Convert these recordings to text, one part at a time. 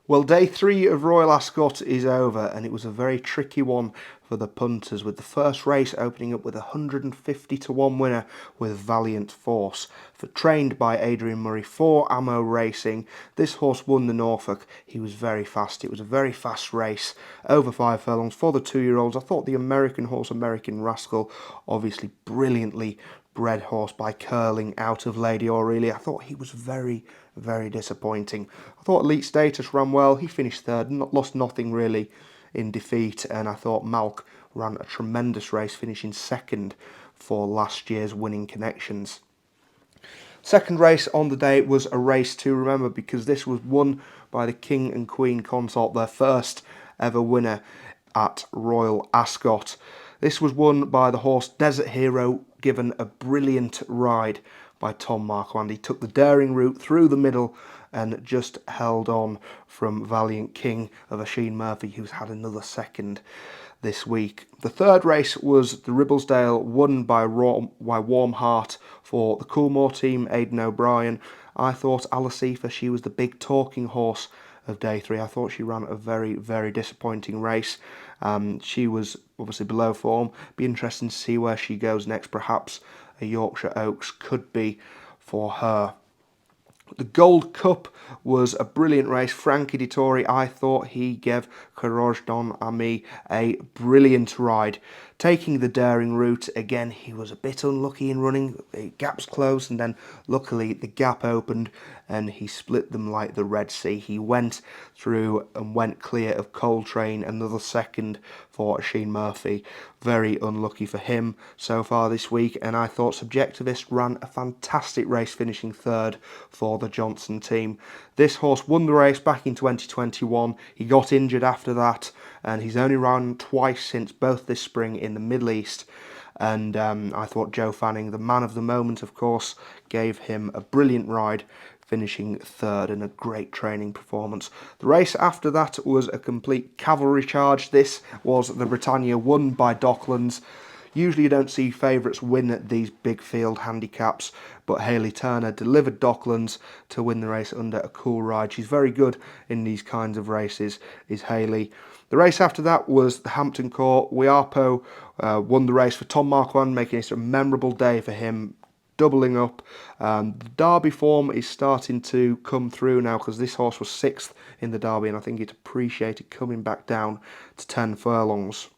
Well, day 3 of Royal Ascot is over, and it was a very tricky one for the punters, with the first race opening up with a 150 to 1 winner with Valiant Force. Trained by Adrian Murray for Ammo Racing, this horse won the Norfolk. He was very fast. It was a very fast race, over 5 furlongs for the 2-year-olds. I thought the American horse, American Rascal, obviously brilliantly bred horse by curling out of Lady Aurelia. I thought he was very, very disappointing. I thought Elite Status ran well. He finished third, lost nothing really in defeat, and I thought Malk ran a tremendous race, finishing second for last year's Winning Connections. Second race on the day was a race to remember, because this was won by the King and Queen Consort, their first ever winner at Royal Ascot. This was won by the horse Desert Hero, given a brilliant ride by Tom Marquand. He took the daring route through the middle and just held on from Valiant King of Oisin Murphy, who's had another second this week. The third race was the Ribblesdale, won by Warm Heart for the Coolmore team, Aidan O'Brien. I thought Alasifa, she was the big talking horse of day 3. I thought she ran a very, very disappointing race. She was obviously below form. Be interesting to see where she goes next. Perhaps a Yorkshire Oaks could be for her. The Gold Cup was a brilliant race. Frankie Dettori, I thought he gave Courage Don Ami a brilliant ride. Taking the daring route, again, he was a bit unlucky in running. Gaps closed, and then luckily the gap opened and he split them like the Red Sea. He went through and went clear of Coltrane, another second for Oisin Murphy. Very unlucky for him so far this week, and I thought Subjectivist ran a fantastic race, finishing third for the Johnson team. This horse won the race back in 2021. He got injured after that, and he's only run twice since, both this spring in the Middle East. And I thought Joe Fanning, the man of the moment, of course, gave him a brilliant ride, finishing third, and a great training performance. The race after that was a complete cavalry charge. This was the Britannia, won by Docklands. Usually you don't see favourites win at these big field handicaps, but Hayley Turner delivered Docklands to win the race under a cool ride. She's very good in these kinds of races, is Hayley. The race after that was the Hampton Court. Wiapo won the race for Tom Marquand, making it a memorable day for him, doubling up. The Derby form is starting to come through now, because this horse was 6th in the Derby, and I think it appreciated coming back down to 10 furlongs.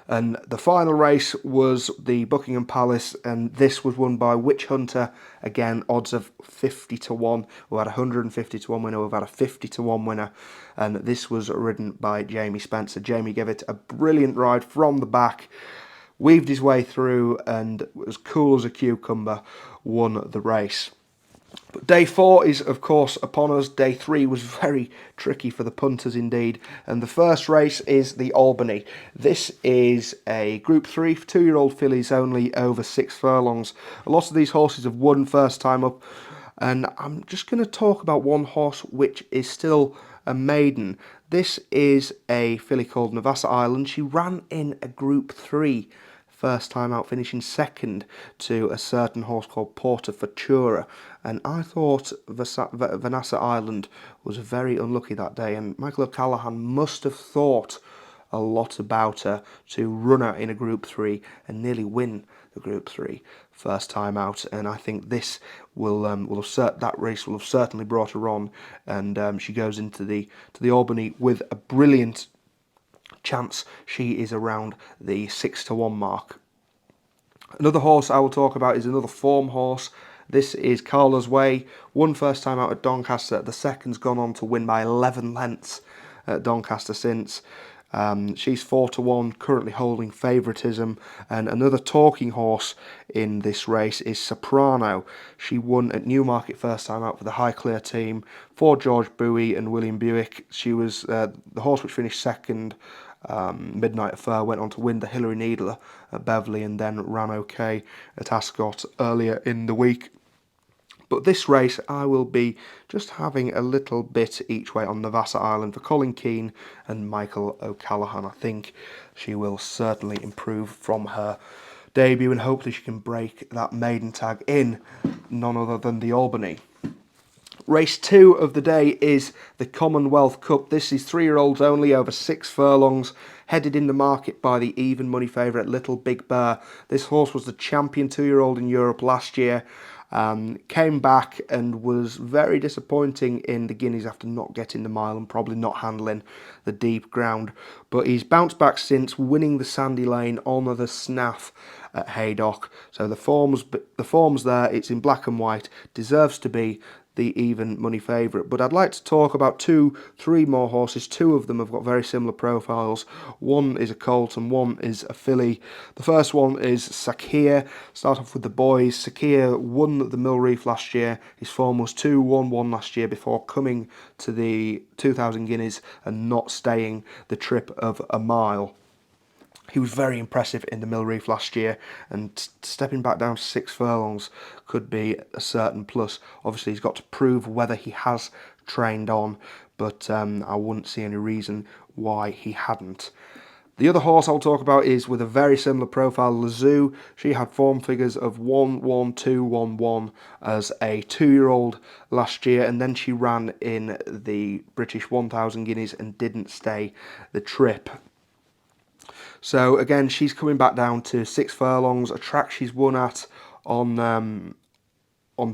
And the final race was the Buckingham Palace, and this was won by Witch Hunter. Again, odds of 50 to 1. We had a 150 to 1 winner, we've had a 50 to 1 winner, and this was ridden by Jamie Spencer. Jamie gave it a brilliant ride from the back, weaved his way through, and was cool as a cucumber, won the race. But day 4 is, of course, upon us. Day 3 was very tricky for the punters indeed. And the first race is the Albany. This is a Group 3 for 2-year-old fillies, only over 6 furlongs. A lot of these horses have won first time up. And I'm just going to talk about one horse which is still a maiden. This is a filly called Navassa Island. She ran in a Group 3 first time out, finishing second to a certain horse called Porta Futura. And I thought Vanessa Island was very unlucky that day, and Michael O'Callaghan must have thought a lot about her to run her in a Group 3 and nearly win the Group 3 first time out. And I think this that race will have certainly brought her on, and she goes into the Albany with a brilliant chance. She is around the 6 to 1 mark. Another horse I will talk about is another form horse. This is Carla's Way, won first time out at Doncaster. The second's gone on to win by 11 lengths at Doncaster since. She's 4 to 1, currently holding favouritism. And another talking horse in this race is Soprano. She won at Newmarket first time out for the Highclere team for George Bowie and William Buick. She was the horse which finished second. Midnight Affair went on to win the Hillary Needler at Beverley, and then ran okay at Ascot earlier in the week. But this race, I will be just having a little bit each way on Navassa Island for Colin Keane and Michael O'Callaghan. I think she will certainly improve from her debut, and hopefully she can break that maiden tag in none other than the Albany. Race 2 of the day is the Commonwealth Cup. This is 3-year-olds only over 6 furlongs, headed in the market by the even money favourite Little Big Bear. This horse was the champion 2-year-old in Europe last year. Came back and was very disappointing in the Guineas after not getting the mile and probably not handling the deep ground. But he's bounced back since, winning the Sandy Lane on the snaff at Haydock. So the form's there, it's in black and white, deserves to be the even money favourite. But I'd like to talk about three more horses. Two of them have got very similar profiles. One is a colt and one is a filly. The first one is Sakir. Start off with the boys. Sakir won the Mill Reef last year. His form was 2-1-1 last year before coming to the 2000 Guineas and not staying the trip of a mile. He was very impressive in the Mill Reef last year, and stepping back down to 6 furlongs could be a certain plus. Obviously, he's got to prove whether he has trained on, but I wouldn't see any reason why he hadn't. The other horse I'll talk about is with a very similar profile, Lazoo. She had form figures of 1-1-2-1-1 as a 2-year-old last year, and then she ran in the British 1000 Guineas and didn't stay the trip. So again, she's coming back down to 6 furlongs, a track she's won at on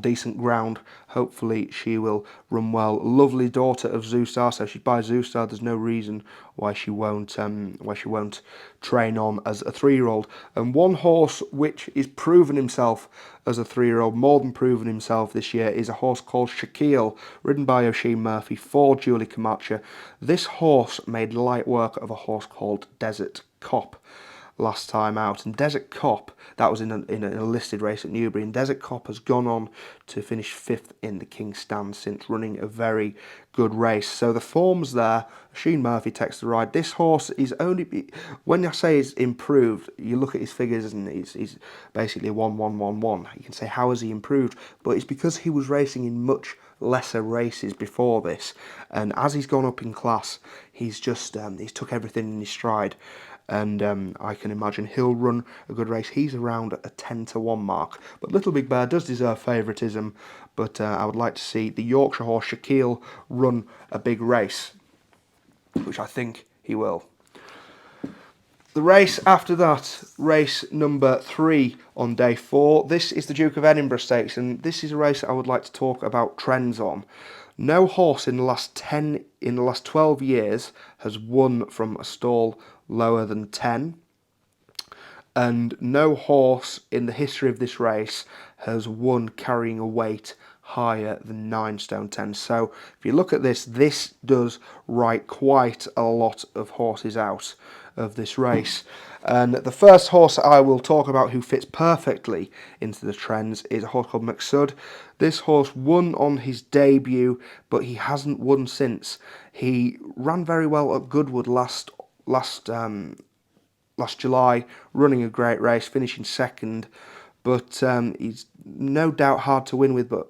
decent ground. Hopefully she will run well. Lovely daughter of Zoustar, so she's by Zoustar. There's no reason why she won't train on as a 3-year-old. And one horse which is proven himself as a 3-year-old, more than proven himself this year, is a horse called Shaquille, ridden by Oisin Murphy for Julie Camacho. This horse made light work of a horse called Desert Cop last time out, and Desert Cop, that was in a listed race at Newbury, and Desert Cop has gone on to finish 5th in the King's Stand since running a very good race. So the form's there. Oisin Murphy takes the ride. This horse is only, when I say he's improved, you look at his figures and he's basically a 1-1-1-1. You can say, how has he improved? But it's because he was racing in much lesser races before this, and as he's gone up in class, he's just he's took everything in his stride. And I can imagine he'll run a good race. He's around a 10-1 mark. But Little Big Bear does deserve favouritism. But I would like to see the Yorkshire horse Shaquille run a big race, which I think he will. The race after that, race number 3 on day 4. This is the Duke of Edinburgh Stakes, and this is a race I would like to talk about trends on. No horse in the last 12 years has won from a stall lower than 10, and no horse in the history of this race has won carrying a weight higher than 9 stone 10. So if you look at this does write quite a lot of horses out of this race. And the first horse I will talk about who fits perfectly into the trends is a horse called Maksud. This horse won on his debut, but he hasn't won since. He ran very well at Goodwood last July, running a great race, finishing 2nd, but he's no doubt hard to win with, but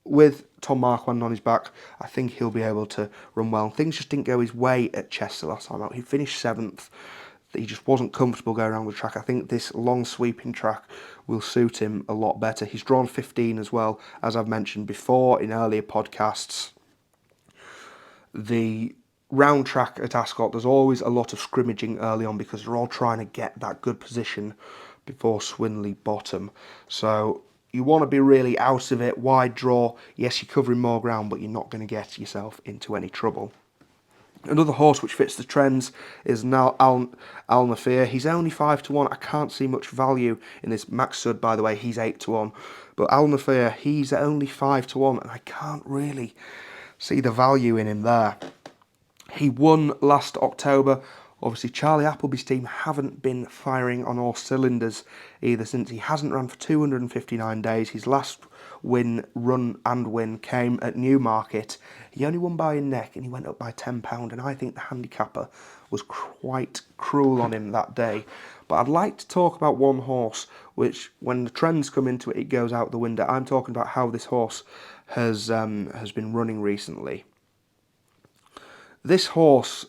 with Tom Marquand on his back, I think he'll be able to run well. Things just didn't go his way at Chester last time out. He finished 7th. He just wasn't comfortable going around the track. I think this long sweeping track will suit him a lot better. He's drawn 15 as well, as I've mentioned before in earlier podcasts. The round track at Ascot, there's always a lot of scrimmaging early on because they're all trying to get that good position before Swinley Bottom. So you want to be really out of it, wide draw. Yes, you're covering more ground, but you're not going to get yourself into any trouble. Another horse which fits the trends is now Al Nafir. He's only 5-1. I can't see much value in this. Maksud, by the way, he's 8-1. But Al Nafir, he's only 5-1, and I can't really see the value in him there. He won last October. Obviously, Charlie Appleby's team haven't been firing on all cylinders either since. He hasn't run for 259 days. His last run came at Newmarket. He only won by a neck and he went up by £10, and I think the handicapper was quite cruel on him that day. But I'd like to talk about one horse which, when the trends come into it, it goes out the window. I'm talking about how this horse has been running recently. This horse,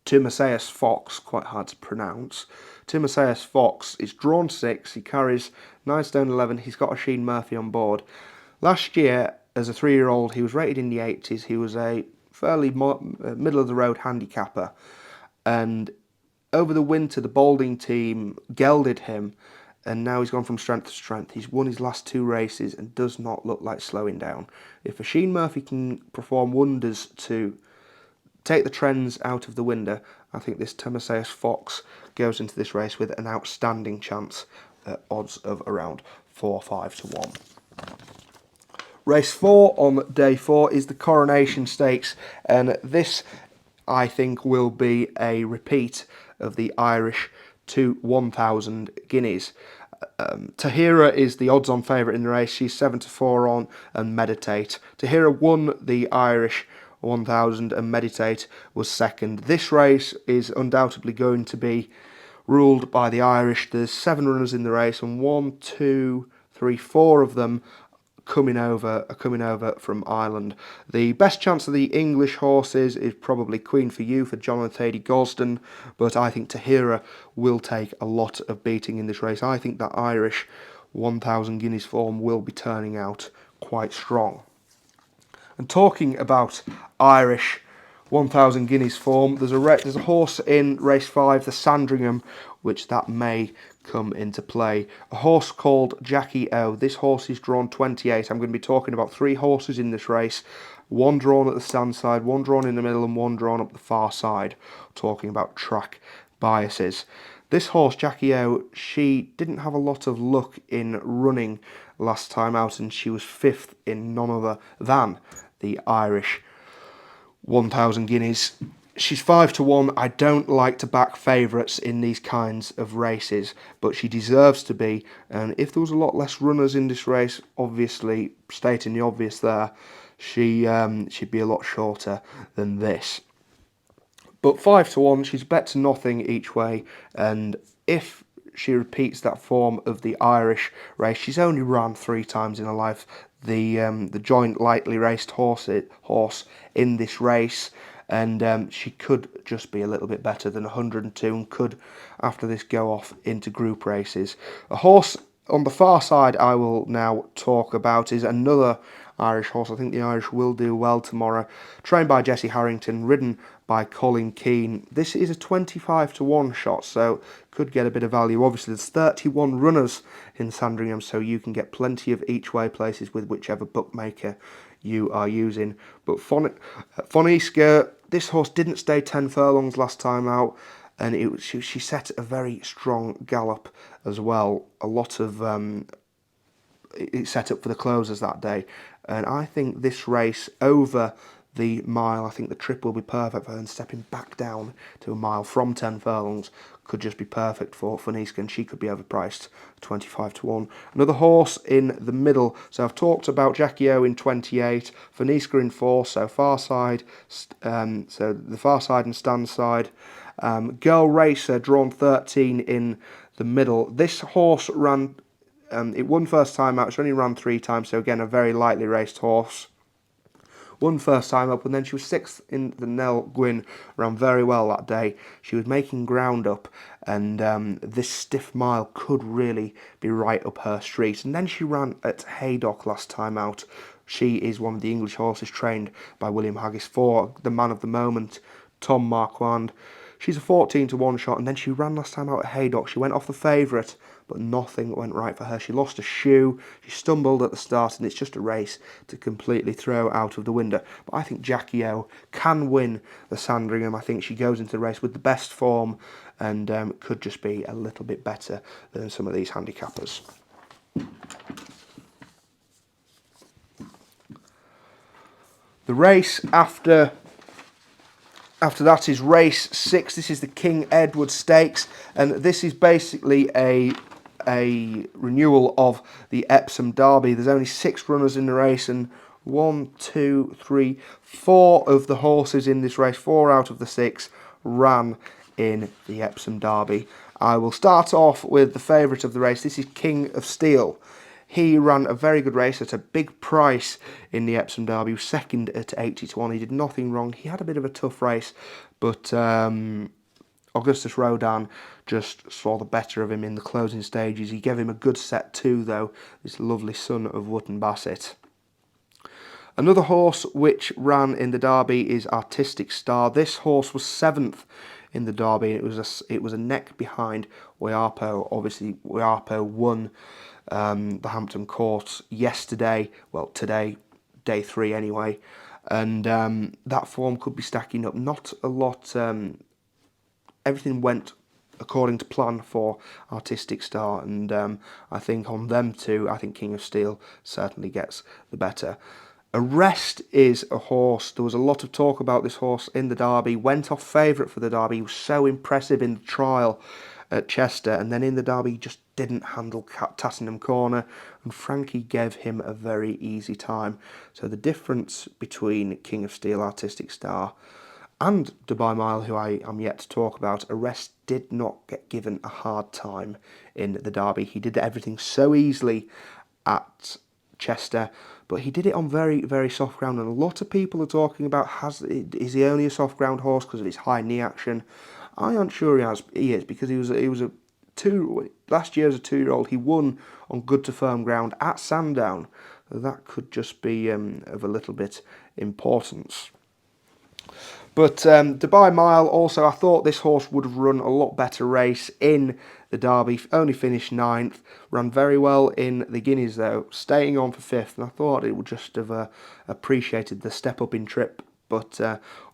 Timoseus Fox, quite hard to pronounce. Timoseus Fox is drawn 6. He carries 9 stone 11. He's got Oisin Murphy on board. Last year, as a 3-year-old, he was rated in the 80s. He was a fairly middle-of-the-road handicapper. And over the winter, the Balding team gelded him, and now he's gone from strength to strength. He's won his last 2 races and does not look like slowing down. If Oisin Murphy can perform wonders to take the trends out of the window, I think this Timoseus Fox goes into this race with an outstanding chance at odds of around 4-5 to 1. Race 4 on day 4 is the Coronation Stakes, and this, I think, will be a repeat of the Irish to 1,000 guineas. Tahira is the odds-on favourite in the race. She's 7-4 on, and Meditate. Tahira won the Irish 1,000 and Meditate was second. This race is undoubtedly going to be ruled by the Irish. There's 7 runners in the race, and 1, 2, 3, 4 of them coming over from Ireland. The best chance of the English horses is probably Queen for You for John and Thady Gosden, but I think Tahira will take a lot of beating in this race. I think that Irish 1,000 guineas form will be turning out quite strong. And talking about Irish 1,000 guineas form, there's a horse in race 5, the Sandringham, which that may come into play. A horse called Jackie O. This horse is drawn 28. I'm going to be talking about 3 horses in this race. 1 drawn at the stand side, 1 drawn in the middle, and 1 drawn up the far side. Talking about track biases. This horse, Jackie O, she didn't have a lot of luck in running last time out, and she was 5th in none other than the Irish 1,000 guineas. She's 5 to 1. I don't like to back favourites in these kinds of races, but she deserves to be. And if there was a lot less runners in this race, obviously stating the obvious there, she'd be a lot shorter than this. But 5 to 1, she's bet to nothing each way. And if she repeats that form of the Irish race, she's only run 3 times in her life. The joint lightly raced horse in this race, and she could just be a little bit better than 102 and could, after this, go off into group races. A horse on the far side I will now talk about is another Irish horse. I think the Irish will do well tomorrow. Trained by Jesse Harrington, ridden by Colin Keane. This is a 25 to 1 shot, so could get a bit of value. Obviously, there's 31 runners in Sandringham, so you can get plenty of each way places with whichever bookmaker you are using. But Foniska, this horse didn't stay 10 furlongs last time out, and she set a very strong gallop as well. A lot of it's set up for the closers that day, and I think this race over the mile, I think the trip will be perfect for her, and stepping back down to a mile from 10 furlongs could just be perfect for Foniska, and she could be overpriced 25 to 1. Another horse in the middle, so I've talked about Jackie O in 28, Foniska in 4, so far side, so the far side and stand side. Girl Racer drawn 13 in the middle. This horse ran, it won first time out, she only ran 3 times, so again a very lightly raced horse. Won first time up, and then she was 6th in the Nell Gwyn, ran very well that day. She was making ground up, and this stiff mile could really be right up her street. And then she ran at Haydock last time out. She is one of the English horses trained by William Haggis for the man of the moment, Tom Marquand. She's a 14 to 1 shot, and then she ran last time out at Haydock. She went off the favourite, but nothing went right for her. She lost a shoe, she stumbled at the start, and it's just a race to completely throw out of the window. But I think Jackie O can win the Sandringham. I think she goes into the race with the best form, and could just be a little bit better than some of these handicappers. The race after that is race 6. This is the King Edward Stakes, and this is basically a renewal of the Epsom Derby. There's only 6 runners in the race, and 1, 2, 3, 4 of the horses in this race, 4 out of the 6, ran in the Epsom Derby. I will start off with the favourite of the race. This is King of Steel. He ran a very good race at a big price in the Epsom Derby. He was second at 80 to 1. He did nothing wrong. He had a bit of a tough race, but Augustus Rodin just saw the better of him in the closing stages. He gave him a good set too, though, this lovely son of Wootton Bassett. Another horse which ran in the Derby is Artistic Star. This horse was 7th in the Derby. It was a neck behind Wayapo. Obviously, Wayapo won the Hampton Court yesterday. Well, today, day 3 anyway. And that form could be stacking up. Not a lot. Everything went according to plan for Artistic Star, and I think on them too, I think King of Steel certainly gets the better. Arrest is a horse. There was a lot of talk about this horse in the Derby. Went off favourite for the Derby. He was so impressive in the trial at Chester, and then in the Derby he just didn't handle Tassingham Corner, and Frankie gave him a very easy time. So the difference between King of Steel, Artistic Star, and Dubai Mile, who I am yet to talk about, Arrest did not get given a hard time in the Derby. He did everything so easily at Chester, but he did it on very, very soft ground. And a lot of people are talking about, is he only a soft ground horse because of his high knee action? I aren't sure he is, because he was a last year as a 2-year-old. He won on good to firm ground at Sandown. So that could just be of a little bit importance. But Dubai Mile also, I thought this horse would have run a lot better race in the Derby. Only finished 9th. Ran very well in the Guineas though, staying on for 5th. And I thought it would just have appreciated the step up in trip. But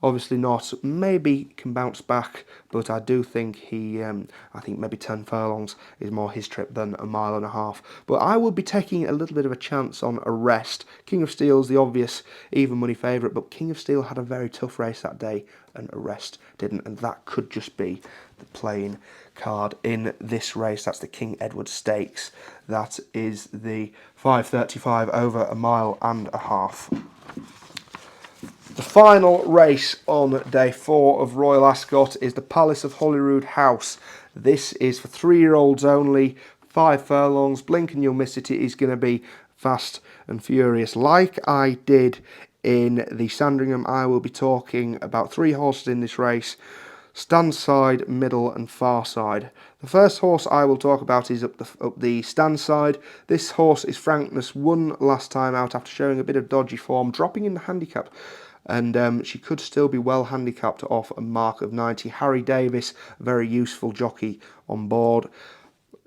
obviously not. Maybe can bounce back, but I do think I think maybe 10 furlongs is more his trip than a 1.5 miles. But I would be taking a little bit of a chance on Arrest. King of Steel's the obvious even money favourite, but King of Steel had a very tough race that day, and Arrest didn't, and that could just be the playing card in this race. That's the King Edward Stakes. That is the 5:35 over 1.5 miles. The final race on day 4 of Royal Ascot is the Palace of Holyrood House. This is for 3-year-olds only, 5 furlongs. Blink and you'll miss it. It is going to be fast and furious. Like I did in the Sandringham, I will be talking about 3 horses in this race: stand side, middle and far side. The first horse I will talk about is up the stand side. This horse is Frankness, won last time out after showing a bit of dodgy form, dropping in the handicap. And she could still be well handicapped off a mark of 90. Harry Davis, very useful jockey on board.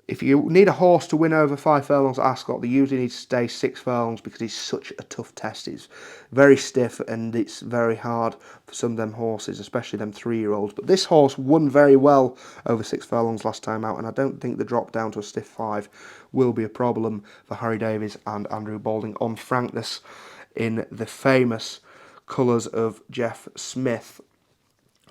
If you need a horse to win over 5 furlongs at Ascot, they usually need to stay 6 furlongs because it's such a tough test. It's very stiff and it's very hard for some of them horses, especially them 3-year-olds. But this horse won very well over 6 furlongs last time out, and I don't think the drop down to a stiff 5 will be a problem for Harry Davis and Andrew Balding on Frankness in the famous colours of Jeff Smith.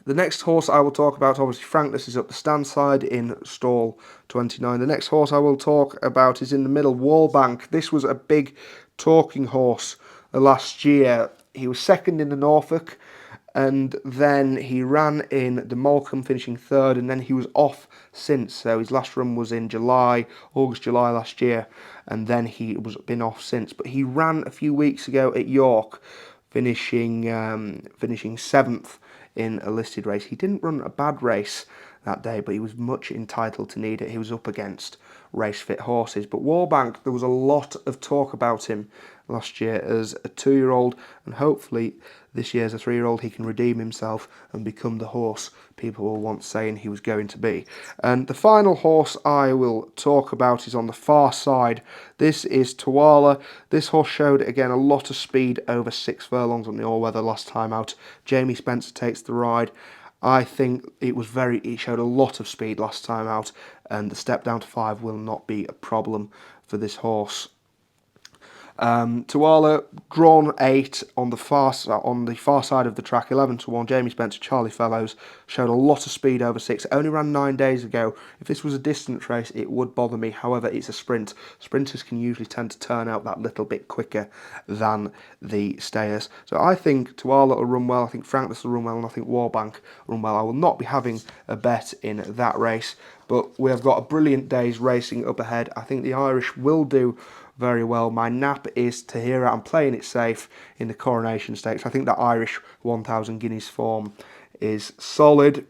The next horse I will talk about, obviously Frankness, is up the stand side in stall 29. The next horse I will talk about is in the middle, Wallbank. This was a big talking horse last year. He was second in the Norfolk, and then he ran in the Morecambe, finishing 3rd, and then he was off since. So his last run was in August, July last year, and then he was been off since. But he ran a few weeks ago at York, finishing 7th in a listed race. He didn't run a bad race that day, but he was much entitled to need it. He was up against race fit horses. But Wallbank, there was a lot of talk about him last year as a 2-year-old, and hopefully this year as a 3-year-old he can redeem himself and become the horse people were once saying he was going to be. And the final horse I will talk about is on the far side. This is Tuala. This horse showed again a lot of speed over 6 furlongs on the all-weather last time out. Jamie Spencer takes the ride. I think it showed a lot of speed last time out, and the step down to 5 will not be a problem for this horse. Tuala drawn 8 on the far side of the track, 11-1. Jamie Spencer, Charlie Fellows showed a lot of speed over 6. It only ran 9 days ago. If this was a distance race, it would bother me. However, it's a sprint. Sprinters can usually tend to turn out that little bit quicker than the stayers. So I think Tuala will run well. I think Frankness will run well, and I think Wallbank will run well. I will not be having a bet in that race, but we have got a brilliant day's racing up ahead. I think the Irish will do very well. My nap is Tahira. I'm playing it safe in the Coronation Stakes. I think that Irish 1,000 guineas form is solid.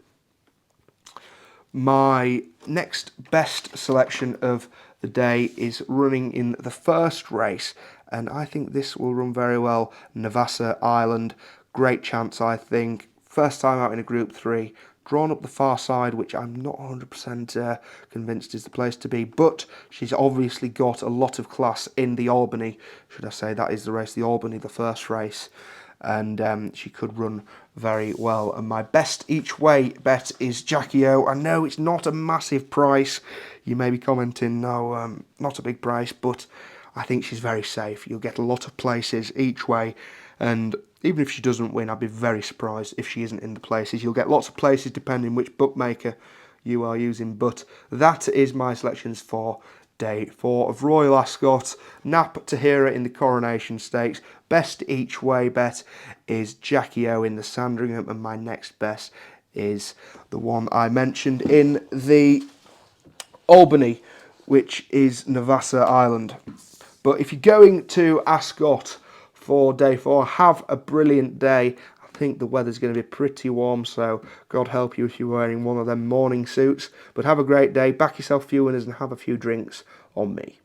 My next best selection of the day is running in the first race and I think this will run very well. Navassa Island, great chance I think. First time out in a Group 3, drawn up the far side, which I'm not 100% convinced is the place to be, but she's obviously got a lot of class in the Albany, should I say, that is the race, the Albany, the first race, and she could run very well. And my best each way bet is Jackie O. I know it's not a massive price, you may be commenting, no, not a big price, but I think she's very safe. You'll get a lot of places each way, and even if she doesn't win, I'd be very surprised if she isn't in the places. You'll get lots of places depending which bookmaker you are using, but that is my selections for day 4 of Royal Ascot. Nap Tahira in the Coronation Stakes. Best each way bet is Jackie O in the Sandringham, and my next best is the one I mentioned in the Albany, which is Navassa Island. But if you're going to Ascot for day 4, have a brilliant day. I think the weather's going to be pretty warm, so God help you if you're wearing one of them morning suits. But have a great day, back yourself a few winners and have a few drinks on me.